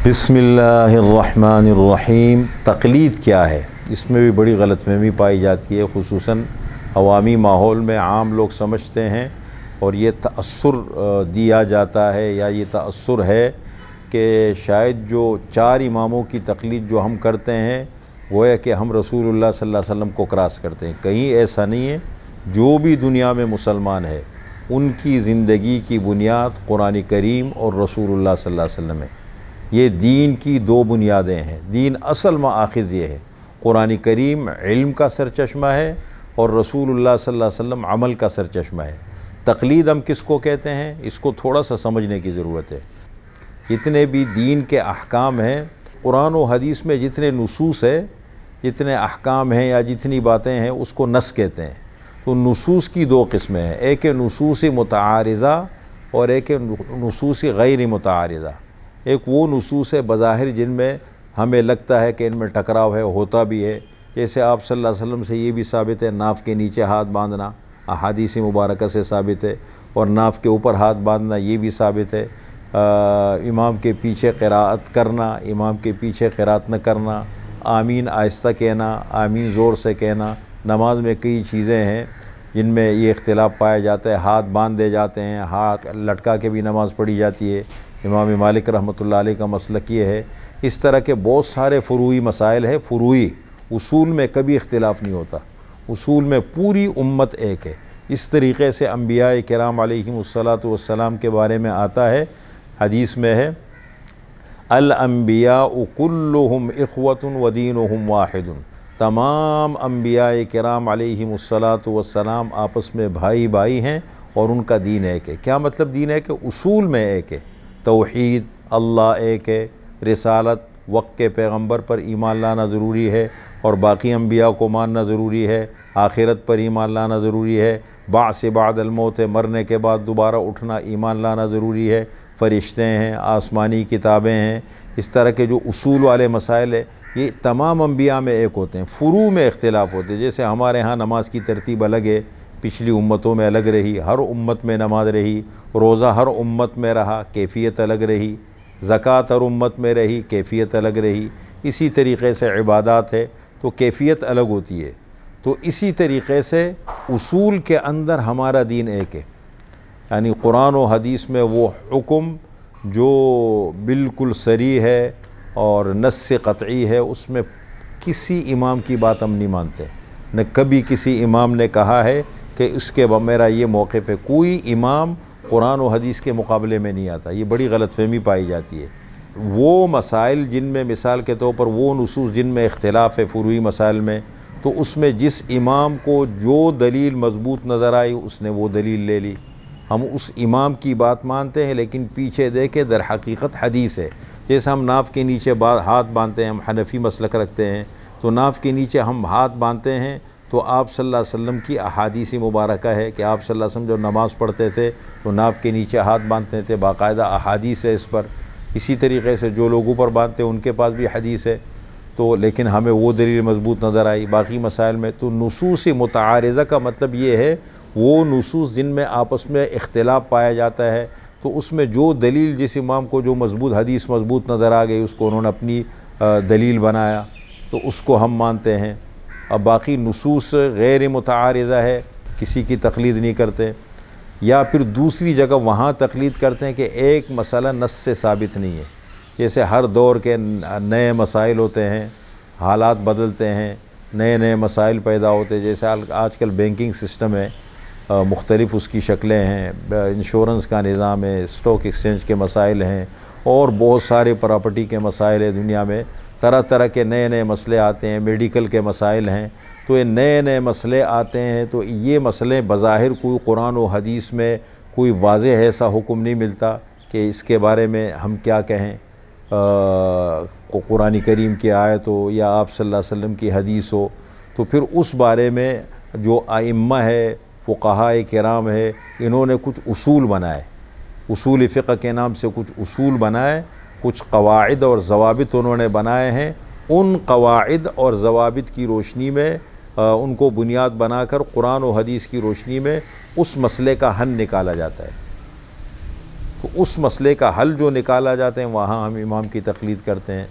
बिस्मिल्लाहिर्रहमानिर्रहीम। तक़लीद क्या है, इसमें भी बड़ी गलतफ़हमी पाई जाती है। ख़ुसूसन अवामी माहौल में आम लोग समझते हैं और ये तअस्सुर दिया जाता है या ये तअस्सुर है कि शायद जो 4 इमामों की तक़लीद जो हम करते हैं वो है कि हम रसूलुल्लाह सल्लल्लाहु अलैहि वसल्लम को क्रॉस करते हैं। कहीं ऐसा नहीं है। जो भी दुनिया में मुसलमान है उनकी ज़िंदगी की बुनियाद कुरान करीम और रसूलुल्लाह सल्लल्लाहु अलैहि वसल्लम है। ये दीन की 2 बुनियादें हैं। दीन असल माखिज़ ये है, कुरान करीम इल्म का सरचश्मा है और रसूलुल्लाह सल्लल्लाहु अलैहि वसल्लम अमल का सरचश्मा है। तक़लीद हम किसको कहते हैं, इसको थोड़ा सा समझने की ज़रूरत है। जितने भी दीन के अहकाम हैं, कुरान और हदीस में जितने नुसूस है, जितने अहकाम हैं या जितनी बातें हैं, उसको नस कहते हैं। तो नुसूस की 2 किस्में हैं, एक है नुसूस मुतारिज़ा और एक है नुसूस गैर मुतारिज़ा। एक वो नुसूस है बज़ाहिर जिनमें हमें लगता है कि इनमें टकराव है, होता भी है। जैसे आप सल्लल्लाहु अलैहि वसल्लम से ये भी साबित है, नाफ़ के नीचे हाथ बांधना अहादीस मुबारक से साबित है, और नाफ़ के ऊपर हाथ बांधना ये भी साबित है। इमाम के पीछे क़िराअत करना, इमाम के पीछे क़िराअत न करना, आमीन आहिस्ता कहना, आमीन ज़ोर से कहना। नमाज में कई चीज़ें हैं जिनमें ये इख्तिलाफ़ पाया जाता है। हाथ बांध दे जाते हैं, हाथ लटका के भी नमाज़ पढ़ी जाती है। इमाम मालिक रहमतुल्लाह अलैह का मसलक ये है। इस तरह के बहुत सारे फ़ुरूई मसाइल है। फ़ुरूई उसूल में कभी इख्तिलाफ़ नहीं होता, उसूल में पूरी उम्मत एक है। इस तरीक़े से अंबिया किराम अलैहिमुस्सलातु वस्सलाम के बारे में आता है, हदीस में है, अल अंबिया कुल्लुहुम इख़्वतुन व दीनुहुम वाहिदुन। तमाम अंबिया किराम अलैहिमुस्सलातु वस्सलाम आपस में भाई भाई हैं और उनका दीन एक है। क्या मतलब दीन है कि उसूल में एक है। तौहीद, अल्लाह एक है, रिसालत, वक्त के पैगंबर पर ईमान लाना ज़रूरी है और बाकी अंबिया को मानना ज़रूरी है। आखिरत पर ईमान लाना ज़रूरी है। बाअस बादल मौत, मरने के बाद दोबारा उठना, ईमान लाना ज़रूरी है। फ़रिश्ते हैं, आसमानी किताबें हैं। इस तरह के जो उसूल वाले मसाइल है ये तमाम अंबिया में एक होते हैं। फ़ुरू में इख्तिलाफ़ होते हैं। जैसे हमारे यहाँ नमाज की तरतीब अलग है, पिछली उम्मतों में अलग रही, हर उम्मत में नमाज रही। रोज़ा हर उम्मत में रहा, कैफ़ियत अलग रही। ज़कात हर उम्मत में रही, कैफ़ियत अलग रही। इसी तरीक़े से इबादत है तो कैफ़ियत अलग होती है। तो इसी तरीक़े से उसूल के अंदर हमारा दीन एक है। यानी कुरान और हदीस में वो हुक्म जो बिल्कुल सरी है और नस्स क़तई है, उसमें किसी इमाम की बात हम नहीं मानते। न कभी किसी इमाम ने कहा है कि इसके मेरा ये मौक़िफ़ है। कोई इमाम कुरान और हदीस के मुकाबले में नहीं आता। ये बड़ी गलतफ़हमी पाई जाती है। वो मसाइल जिनमें मिसाल के तौर पर वो नुसूस जिनमें इख्तिलाफ़ है फ़ुरूई मसाइल में, तो उसमें जिस इमाम को जो दलील मज़बूत नज़र आई उसने वो दलील ले ली। हम उस इमाम की बात मानते हैं, लेकिन पीछे देखे दर हकीकत हदीस है। जैसे हम नाफ़ के नीचे हाथ बांधते हैं, हम हनफ़ी मसलक रखते हैं, तो नाफ़ के नीचे हम हाथ बांधते हैं तो आप सल्लल्लाहु अलैहि वसल्लम की अहादीस मुबारक है कि आप सल्लल्लाहु अलैहि वसल्लम जब नमाज़ पढ़ते थे तो नाफ़ के नीचे हाथ बांधते थे। बाकायदा अहादीस है इस पर। इसी तरीक़े से जो लोग ऊपर बांधते हैं उनके पास भी हदीस है। तो लेकिन हमें वो दलील मज़बूत नज़र आई बाकी मसाइल में। तो नुसूस मुतारिज़ा का मतलब ये है वो नुसूस जिनमें आपस में इख्तिलाफ़ पाया जाता है, तो उसमें जो दलील जिस इमाम को जो मज़बूत हदीस मज़बूत नज़र आ गई उसको उन्होंने अपनी दलील बनाया, तो उसको हम मानते हैं। अब बाकी नुसूस गैर मुतारिज़ा है, किसी की तक़लीद नहीं करते, या फिर दूसरी जगह वहाँ तक़लीद करते हैं कि एक मसला नस से साबित नहीं है। जैसे हर दौर के नए मसाइल होते हैं, हालात बदलते हैं, नए नए मसाइल पैदा होते हैं। जैसे आजकल बैंकिंग सिस्टम है, मुख्तलिफ़ उसकी शक्लें हैं, इंश्योरेंस का निज़ाम है, स्टॉक एक्सचेंज के मसाइल हैं और बहुत सारे प्रॉपर्टी के मसाइल हैं। दुनिया में तरह तरह के नए नए मसले आते हैं, मेडिकल के मसाइल हैं। तो ये नए नए मसले आते हैं, तो ये मसले बज़ाहिर कोई कुरान और हदीस में कोई वाज़ेह ऐसा हुक्म नहीं मिलता कि इसके बारे में हम क्या कहें। कुरान करीम की आयत हो या आप सल्लल्लाहु अलैहि वसल्लम की हदीस हो, तो फिर उस बारे में जो आइम्मा है, फ़ुक़हा किराम है, इन्होंने कुछ उसूल बनाए, उसूल फ़िक़्ह के नाम से कुछ उसूल बनाए, कुछ क़वाइद और ज़वाबित उन्होंने बनाए हैं। उन क़वाइद और ज़वाबित की रोशनी में उनको बुनियाद बनाकर कुरान और हदीस की रोशनी में उस मसले का हल निकाला जाता है। तो उस मसले का हल जो निकाला जाते हैं वहाँ हम इमाम की तक़लीद करते हैं।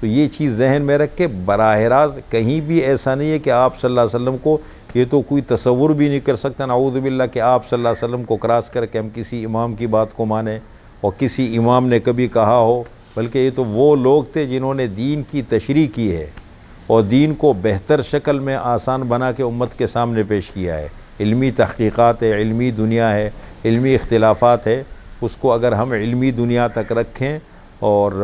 तो ये चीज़ जहन में रख के बराह रास्त कहीं भी ऐसा नहीं है कि आप सल्लल्लाहु अलैहि वसल्लम को, ये तो कोई तसव्वुर भी नहीं कर सकता नाऊज़ु बिल्लाह कि आप सल्लल्लाहु अलैहि वसल्लम को क्रॉस करके हम किसी इमाम की बात को माने और किसी इमाम ने कभी कहा हो। बल्कि ये तो वो लोग थे जिन्होंने दीन की तशरीह की है और दीन को बेहतर शक्ल में आसान बना के उम्मत के सामने पेश किया है। इल्मी तहक़ीक़ात है, इल्मी दुनिया है, इल्मी इख्तिलाफ़ात है, उसको अगर हम इल्मी दुनिया तक रखें और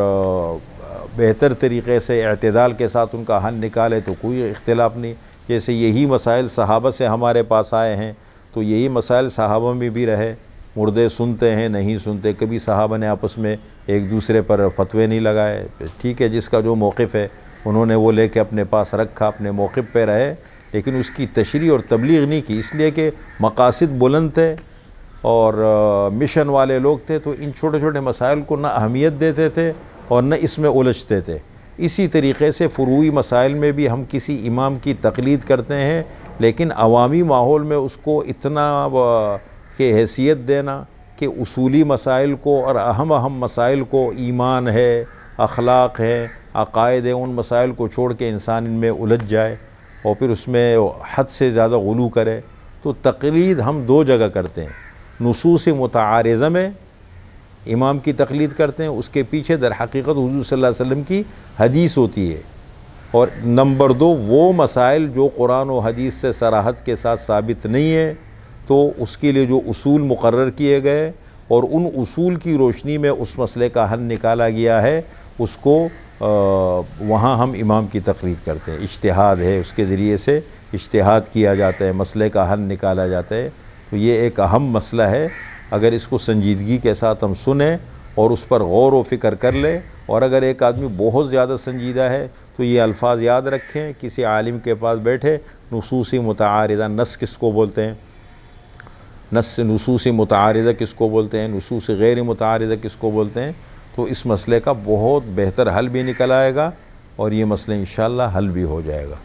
बेहतर तरीक़े से एतदाल के साथ उनका हल निकाले तो कोई इख्तिलाफ़ नहीं। जैसे यही मसाइल सहाबा से हमारे पास आए हैं तो यही मसाइल सहाबा में भी रहे। मुर्दे सुनते हैं नहीं सुनते, कभी सहाबा ने आपस में एक दूसरे पर फतवे नहीं लगाए। ठीक है, जिसका जो मौक़िफ़ है उन्होंने वो लेके अपने पास रखा, अपने मौक़िफ़ पे रहे, लेकिन उसकी तशरीह और तबलीग नहीं की, इसलिए कि मकासद बुलंद थे और मिशन वाले लोग थे। तो इन छोटे छोटे मसाइल को ना अहमियत देते थे और न इसमें उलझते थे। इसी तरीक़े से फ़ुरूई मसाइल में भी हम किसी इमाम की तक़लीद करते हैं, लेकिन अवामी माहौल में उसको इतना के हैसियत देना कि उसूली मसाइल को और अहम मसाइल को, ईमान है, अखलाक है, अक़ायद है, उन मसाइल को छोड़ के इंसान इनमें उलझ जाए और फिर उसमें हद से ज़्यादा गुलू करे। तो तक़लीद हम दो जगह करते हैं, नुसूस मुतआरिज़ा में इमाम की तक़लीद करते हैं, उसके पीछे दर हकीकत हुज़ूर सल्लल्लाहु अलैहि वसल्लम की हदीस होती है। और नंबर दो, वो मसाइल जो कुरान और हदीस से सराहत के साथ साबित नहीं है तो उसके लिए जो उसूल मुकर्रर किए गए और उन उसूल की रोशनी में उस मसले का हल निकाला गया है, उसको वहाँ हम इमाम की तक़लीद करते हैं। इज्तिहाद है, उसके ज़रिए से इज्तिहाद किया जाता है, मसले का हल निकाला जाता है। तो ये एक अहम मसला है, अगर इसको संजीदगी के साथ हम सुने और उस पर गौर व फ़िक्र कर ले, और अगर एक आदमी बहुत ज़्यादा संजीदा है तो ये अल्फाज याद रखें, किसी आलिम के पास बैठे, नुसूसी मुतआरिदा, नस किसको बोलते हैं, नुसूसी मुतआरिदा किसको बोलते हैं, नुसूसी गैर मुतआरिदा किसको बोलते हैं, तो इस मसले का बहुत बेहतर हल भी निकल आएगा और ये मसला इंशाअल्लाह हल भी हो जाएगा।